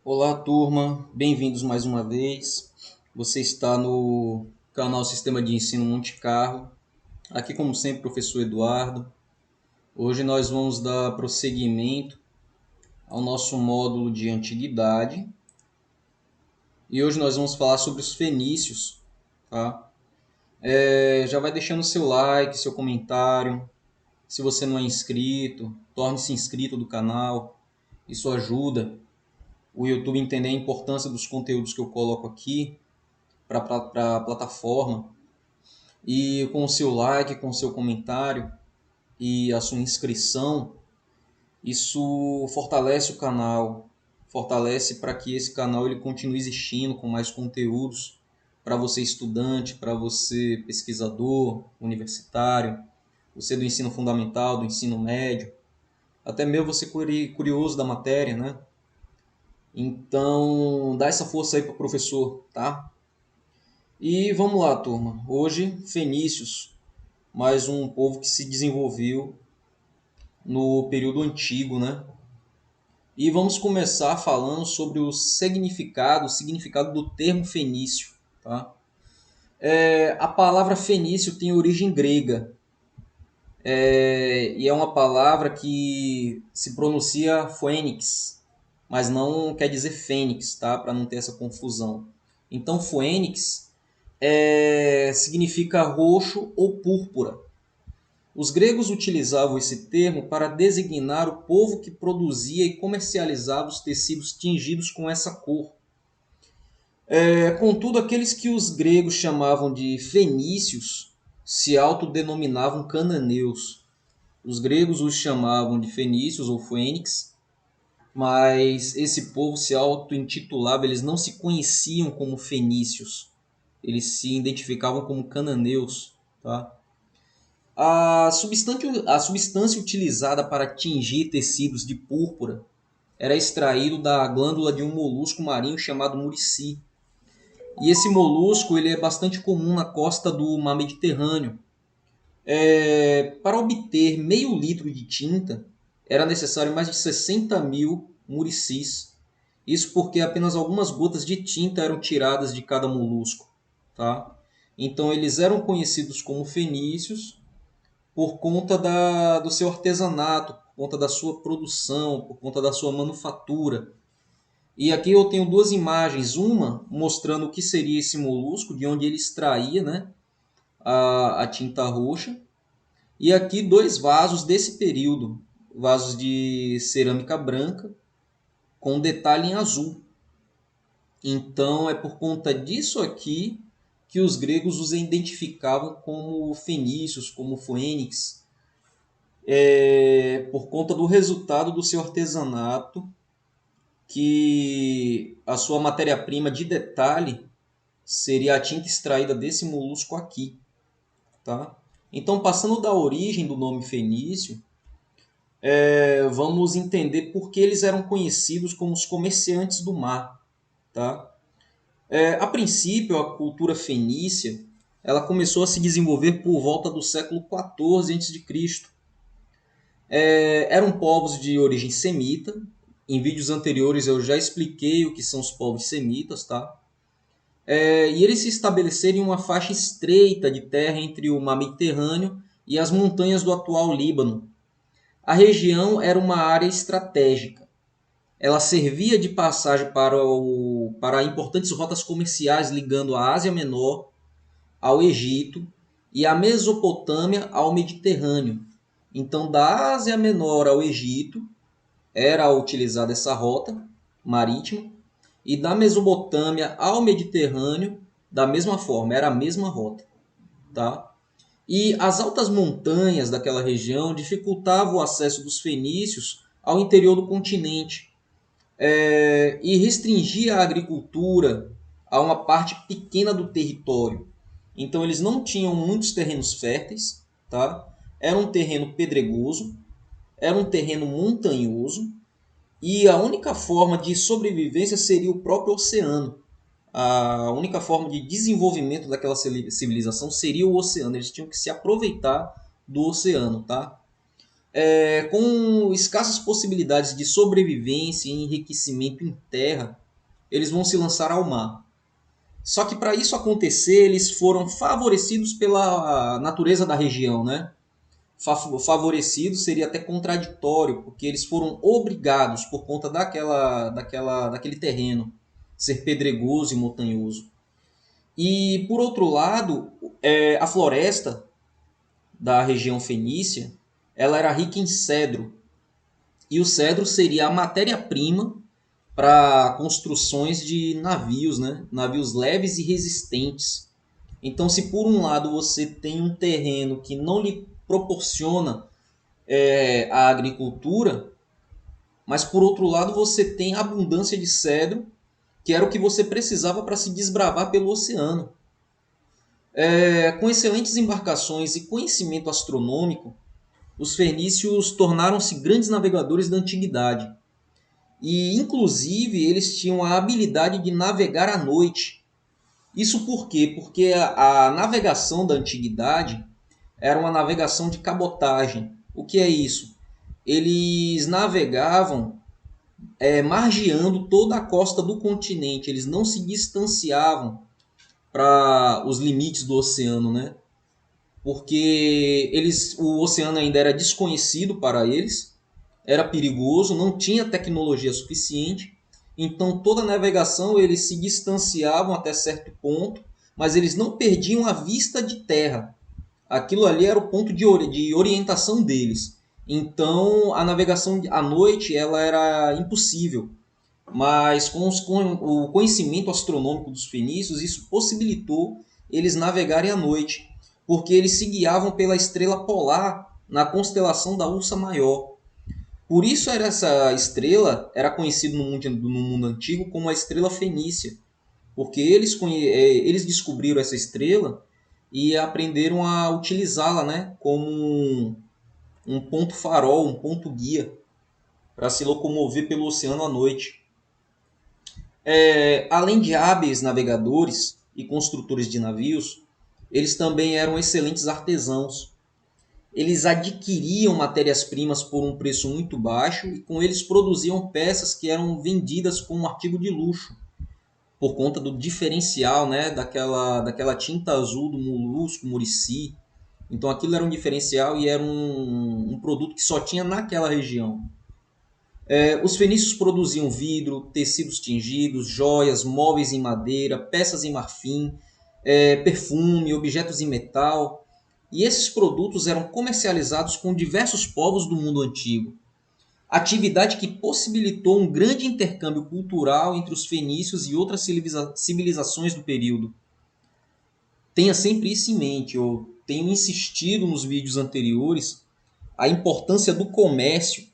Olá, turma, bem-vindos mais uma vez. Você está no canal Sistema de Ensino Monte Carlo. Aqui, como sempre, professor Eduardo. Hoje nós vamos dar prosseguimento ao nosso módulo de antiguidade e hoje nós vamos falar sobre os fenícios, tá? Já vai deixando seu like, seu comentário. Se você não é inscrito, torne-se inscrito do canal. Isso ajuda o YouTube a entender a importância dos conteúdos que eu coloco aqui para a plataforma. E com o seu like, com o seu comentário e a sua inscrição, isso fortalece o canal, fortalece para que esse canal ele continue existindo com mais conteúdos para você estudante, para você pesquisador, universitário, você do ensino fundamental, do ensino médio, até mesmo você curioso da matéria, né? Então, dá essa força aí para o professor, tá? E vamos lá, turma. Hoje, fenícios, mais um povo que se desenvolveu no período antigo, né? E vamos começar falando sobre o significado do termo fenício, tá? A palavra fenício tem origem grega, e é uma palavra que se pronuncia fênix, mas não quer dizer fênix, tá? Para não ter essa confusão. Então, fênix significa roxo ou púrpura. Os gregos utilizavam esse termo para designar o povo que produzia e comercializava os tecidos tingidos com essa cor. Contudo, aqueles que os gregos chamavam de fenícios se autodenominavam cananeus. Os gregos os chamavam de fenícios ou fênix, mas esse povo se auto-intitulava, eles não se conheciam como fenícios, eles se identificavam como cananeus, tá? A substância utilizada para tingir tecidos de púrpura era extraído da glândula de um molusco marinho chamado murici. E esse molusco ele é bastante comum na costa do mar Mediterrâneo. Para obter meio litro de tinta, era necessário mais de 60 mil muricis. Isso porque apenas algumas gotas de tinta eram tiradas de cada molusco. Tá? Então eles eram conhecidos como fenícios por conta do seu artesanato, por conta da sua produção, por conta da sua manufatura. E aqui eu tenho duas imagens, uma mostrando o que seria esse molusco, de onde ele extraía, né, a tinta roxa, e aqui dois vasos desse período, vasos de cerâmica branca com detalhe em azul. Então é por conta disso aqui que os gregos os identificavam como fenícios, como fênix, por conta do resultado do seu artesanato, que a sua matéria-prima de detalhe seria a tinta extraída desse molusco aqui. Tá? Então, passando da origem do nome fenício, vamos entender por que eles eram conhecidos como os comerciantes do mar. Tá? A princípio, a cultura fenícia ela começou a se desenvolver por volta do século XIV a.C. Eram povos de origem semita. Em vídeos anteriores eu já expliquei o que são os povos semitas, tá? E eles se estabeleceram em uma faixa estreita de terra entre o mar Mediterrâneo e as montanhas do atual Líbano. A região era uma área estratégica. Ela servia de passagem para importantes rotas comerciais ligando a Ásia Menor ao Egito e a Mesopotâmia ao Mediterrâneo. Então, da Ásia Menor ao Egito, era utilizada essa rota marítima, e da Mesopotâmia ao Mediterrâneo, da mesma forma, era a mesma rota. Tá? E as altas montanhas daquela região dificultavam o acesso dos fenícios ao interior do continente, e restringia a agricultura a uma parte pequena do território. Então eles não tinham muitos terrenos férteis, tá? Era um terreno pedregoso, era um terreno montanhoso, e a única forma de sobrevivência seria o próprio oceano. A única forma de desenvolvimento daquela civilização seria o oceano. Eles tinham que se aproveitar do oceano, tá? Com escassas possibilidades de sobrevivência e enriquecimento em terra, eles vão se lançar ao mar. Só que para isso acontecer, eles foram favorecidos pela natureza da região, né? Favorecido seria até contraditório, porque eles foram obrigados por conta daquele terreno ser pedregoso e montanhoso. E por outro lado, a floresta da região fenícia, ela era rica em cedro, e o cedro seria a matéria-prima para construções de navios, né? Navios leves e resistentes. Então, se por um lado você tem um terreno que não lhe proporciona a agricultura, mas por outro lado você tem abundância de cedro, que era o que você precisava para se desbravar pelo oceano. Com excelentes embarcações e conhecimento astronômico, os fenícios tornaram-se grandes navegadores da antiguidade. E, inclusive, eles tinham a habilidade de navegar à noite. Isso por quê? Porque a navegação da antiguidade era uma navegação de cabotagem. O que é isso? Eles navegavam margeando toda a costa do continente. Eles não se distanciavam para os limites do oceano, né? Porque o oceano ainda era desconhecido para eles, era perigoso, não tinha tecnologia suficiente, então toda a navegação eles se distanciavam até certo ponto, mas eles não perdiam a vista de terra. Aquilo ali era o ponto de orientação deles. Então a navegação à noite ela era impossível, mas com o conhecimento astronômico dos fenícios, isso possibilitou eles navegarem à noite, porque eles se guiavam pela estrela polar na constelação da Ursa Maior. Por isso essa estrela era conhecida no mundo antigo como a estrela fenícia, porque eles descobriram essa estrela e aprenderam a utilizá-la, né, como um ponto farol, um ponto guia para se locomover pelo oceano à noite. Além de hábeis navegadores e construtores de navios, eles também eram excelentes artesãos. Eles adquiriam matérias-primas por um preço muito baixo e com eles produziam peças que eram vendidas como um artigo de luxo, por conta do diferencial, né, daquela tinta azul do molusco murici. Então aquilo era um diferencial e era um produto que só tinha naquela região. Os fenícios produziam vidro, tecidos tingidos, joias, móveis em madeira, peças em marfim, perfume, objetos em metal. E esses produtos eram comercializados com diversos povos do mundo antigo. Atividade que possibilitou um grande intercâmbio cultural entre os fenícios e outras civilizações do período. Tenha sempre isso em mente. Eu tenho insistido nos vídeos anteriores a importância do comércio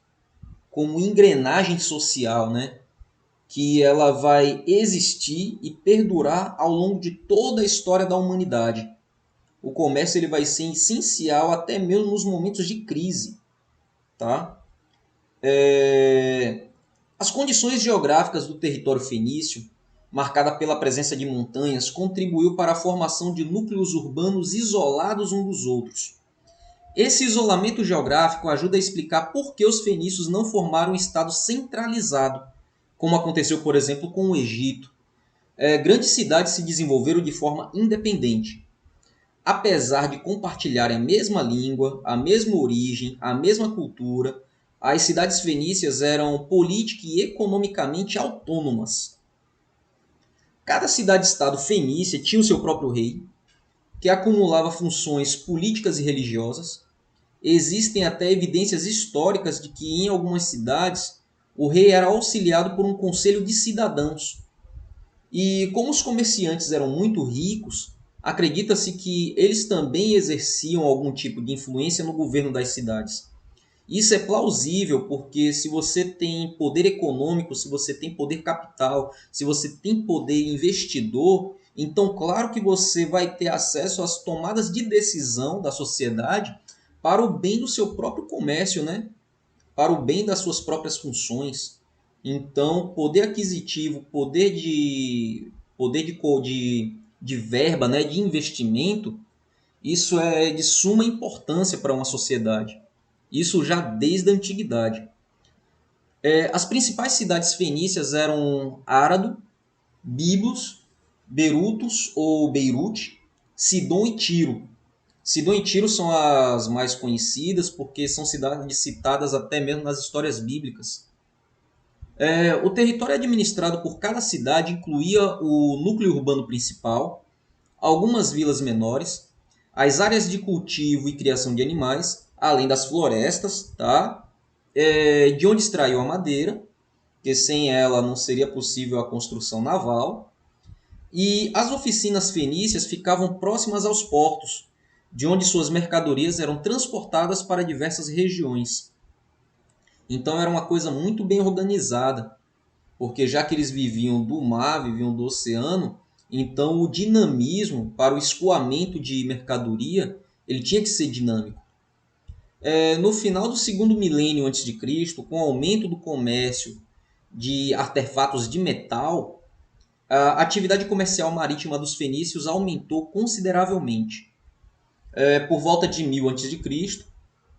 como engrenagem social, né? Que ela vai existir e perdurar ao longo de toda a história da humanidade. O comércio ele vai ser essencial até mesmo nos momentos de crise. Tá? As condições geográficas do território fenício, marcada pela presença de montanhas, contribuiu para a formação de núcleos urbanos isolados uns dos outros. Esse isolamento geográfico ajuda a explicar por que os fenícios não formaram um estado centralizado, como aconteceu, por exemplo, com o Egito. Grandes cidades se desenvolveram de forma independente. Apesar de compartilharem a mesma língua, a mesma origem, a mesma cultura, as cidades fenícias eram política e economicamente autônomas. Cada cidade-estado fenícia tinha o seu próprio rei, que acumulava funções políticas e religiosas. Existem até evidências históricas de que em algumas cidades o rei era auxiliado por um conselho de cidadãos. E como os comerciantes eram muito ricos, acredita-se que eles também exerciam algum tipo de influência no governo das cidades. Isso é plausível porque se você tem poder econômico, se você tem poder capital, se você tem poder investidor, então claro que você vai ter acesso às tomadas de decisão da sociedade para o bem do seu próprio comércio, né? Para o bem das suas próprias funções. Então, poder aquisitivo, poder de verba, né, de investimento, isso é de suma importância para uma sociedade. Isso já desde a antiguidade. As principais cidades fenícias eram Árado, Biblos, Berutos ou Beirute, Sidom e Tiro. Sidom e Tiro são as mais conhecidas porque são cidades citadas até mesmo nas histórias bíblicas. O território administrado por cada cidade incluía o núcleo urbano principal, algumas vilas menores, as áreas de cultivo e criação de animais, além das florestas, tá? De onde extraiu a madeira, porque sem ela não seria possível a construção naval. E as oficinas fenícias ficavam próximas aos portos, de onde suas mercadorias eram transportadas para diversas regiões. Então era uma coisa muito bem organizada, porque já que eles viviam do mar, viviam do oceano, então o dinamismo para o escoamento de mercadoria ele tinha que ser dinâmico. No final do segundo milênio antes de Cristo, com o aumento do comércio de artefatos de metal, a atividade comercial marítima dos fenícios aumentou consideravelmente. Por volta de 1000 a.C.,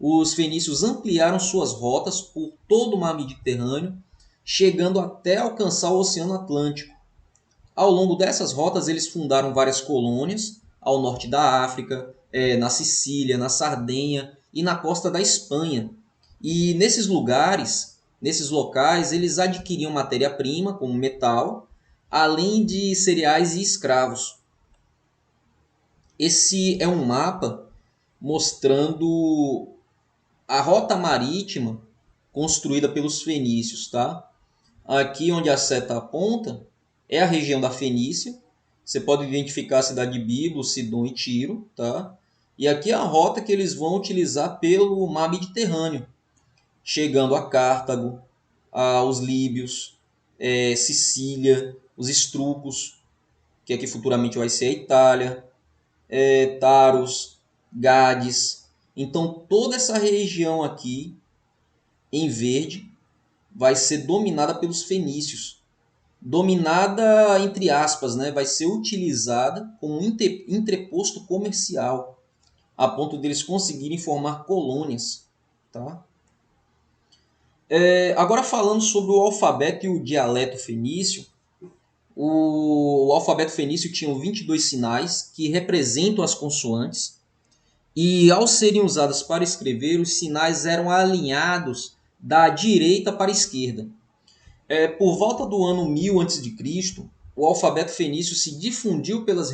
os fenícios ampliaram suas rotas por todo o mar Mediterrâneo, chegando até alcançar o Oceano Atlântico. Ao longo dessas rotas, eles fundaram várias colônias ao norte da África, na Sicília, na Sardenha e na costa da Espanha. E nesses lugares, nesses locais, eles adquiriam matéria-prima, como metal, além de cereais e escravos. Esse é um mapa mostrando a rota marítima construída pelos fenícios, tá? Aqui onde a seta aponta é a região da Fenícia. Você pode identificar a cidade de Biblos, Sidom e Tiro, tá? E aqui é a rota que eles vão utilizar pelo mar Mediterrâneo, chegando a Cartago, aos Líbios, Sicília, os Estrucos, que aqui futuramente vai ser a Itália, Taros, Gades. Então toda essa região aqui em verde vai ser dominada pelos fenícios. Dominada entre aspas, né? Vai ser utilizada como um entreposto comercial, a ponto deles conseguirem formar colônias. Tá? Agora falando sobre o alfabeto e o dialeto fenício, o alfabeto fenício tinha 22 sinais que representam as consoantes, e ao serem usadas para escrever, os sinais eram alinhados da direita para a esquerda. Por volta do ano 1000 a.C., o alfabeto fenício se difundiu pelas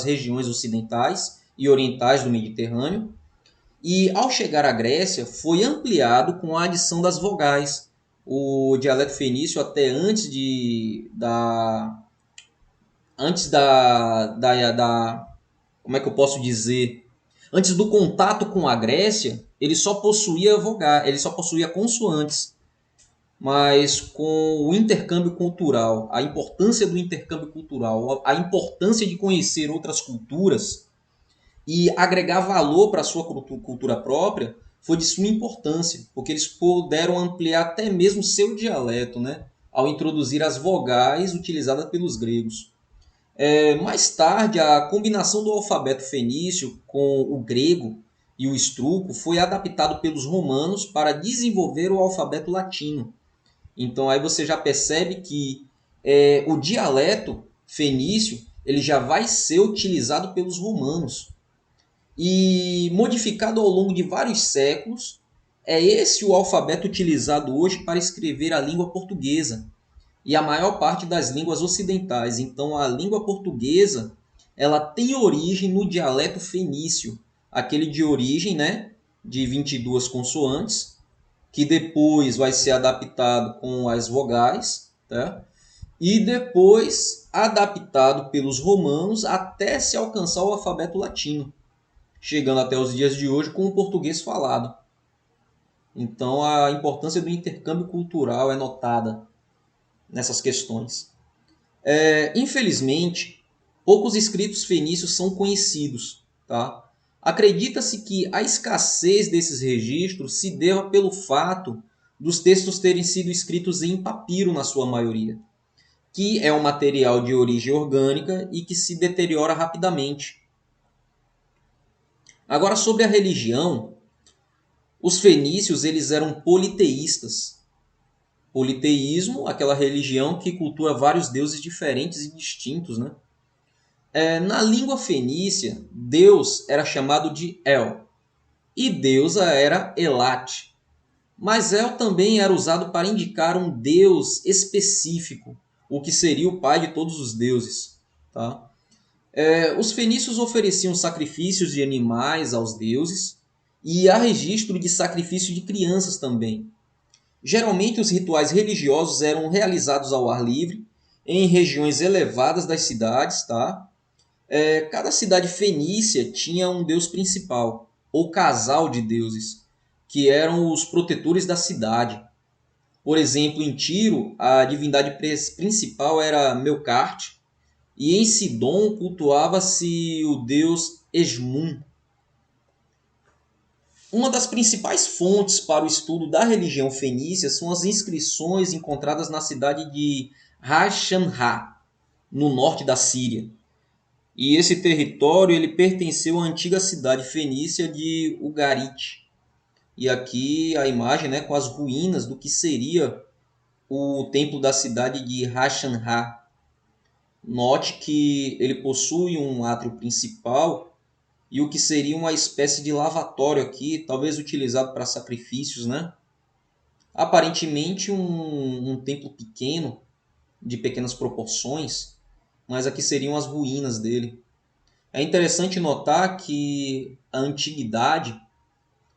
regiões ocidentais e orientais do Mediterrâneo, e ao chegar à Grécia foi ampliado com a adição das vogais. O dialeto fenício até como é que eu posso dizer? Antes do contato com a Grécia, ele só possuía vogais, ele só possuía consoantes. Mas com o intercâmbio cultural, a importância do intercâmbio cultural, a importância de conhecer outras culturas e agregar valor para a sua cultura própria, foi de suma importância, porque eles puderam ampliar até mesmo seu dialeto, né, ao introduzir as vogais utilizadas pelos gregos. Mais tarde, a combinação do alfabeto fenício com o grego e o estruco foi adaptado pelos romanos para desenvolver o alfabeto latino. Então aí você já percebe que o dialeto fenício ele já vai ser utilizado pelos romanos. E modificado ao longo de vários séculos, é esse o alfabeto utilizado hoje para escrever a língua portuguesa e a maior parte das línguas ocidentais. Então a língua portuguesa ela tem origem no dialeto fenício, aquele de origem, né, de 22 consoantes, que depois vai ser adaptado com as vogais, tá? E depois adaptado pelos romanos até se alcançar o alfabeto latino, chegando até os dias de hoje com o português falado. Então a importância do intercâmbio cultural é notada nessas questões. Infelizmente, poucos escritos fenícios são conhecidos, tá? Acredita-se que a escassez desses registros se deva pelo fato dos textos terem sido escritos em papiro na sua maioria, que é um material de origem orgânica e que se deteriora rapidamente. Agora, sobre a religião, Os fenícios eles eram politeístas. Politeísmo, aquela religião que cultua vários deuses diferentes e distintos, né? Na língua fenícia, Deus era chamado de El e deusa era Elat. Mas El também era usado para indicar um deus específico, o que seria o pai de todos os deuses. Tá? Os fenícios ofereciam sacrifícios de animais aos deuses e há registro de sacrifício de crianças também. Geralmente os rituais religiosos eram realizados ao ar livre, em regiões elevadas das cidades. Tá? Cada cidade fenícia tinha um deus principal, ou casal de deuses, que eram os protetores da cidade. Por exemplo, em Tiro, a divindade principal era Melkart, e em Sidom cultuava-se o deus Esmun. Uma das principais fontes para o estudo da religião fenícia são as inscrições encontradas na cidade de Ras-Shamra, no norte da Síria. E esse território ele pertenceu à antiga cidade fenícia de Ugarit. E aqui a imagem, né, com as ruínas do que seria o templo da cidade de Ras-Shamra. Note que ele possui um átrio principal e o que seria uma espécie de lavatório aqui, talvez utilizado para sacrifícios, né? Aparentemente um templo pequeno, de pequenas proporções, mas aqui seriam as ruínas dele. É interessante notar que a antiguidade,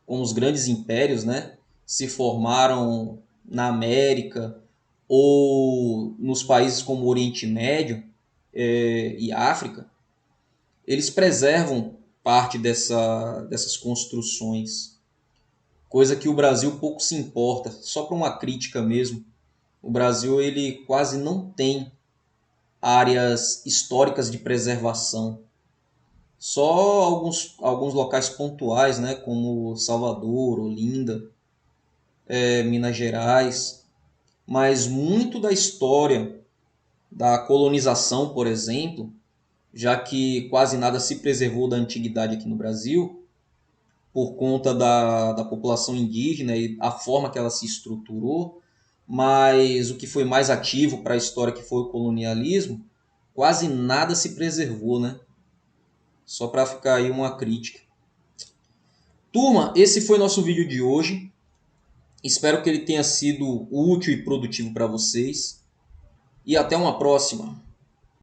como os grandes impérios, né, se formaram na América ou nos países como o Oriente Médio e África, eles preservam parte dessas construções, coisa que o Brasil pouco se importa. Só para uma crítica mesmo, o Brasil ele quase não tem áreas históricas de preservação. Só alguns locais pontuais, né, como Salvador, Olinda, Minas Gerais, mas muito da história da colonização, por exemplo, já que quase nada se preservou da antiguidade aqui no Brasil, por conta da população indígena e a forma que ela se estruturou, mas o que foi mais ativo para a história, que foi o colonialismo, quase nada se preservou, né? Só para ficar aí uma crítica. Turma, esse foi nosso vídeo de hoje. Espero que ele tenha sido útil e produtivo para vocês. E até uma próxima.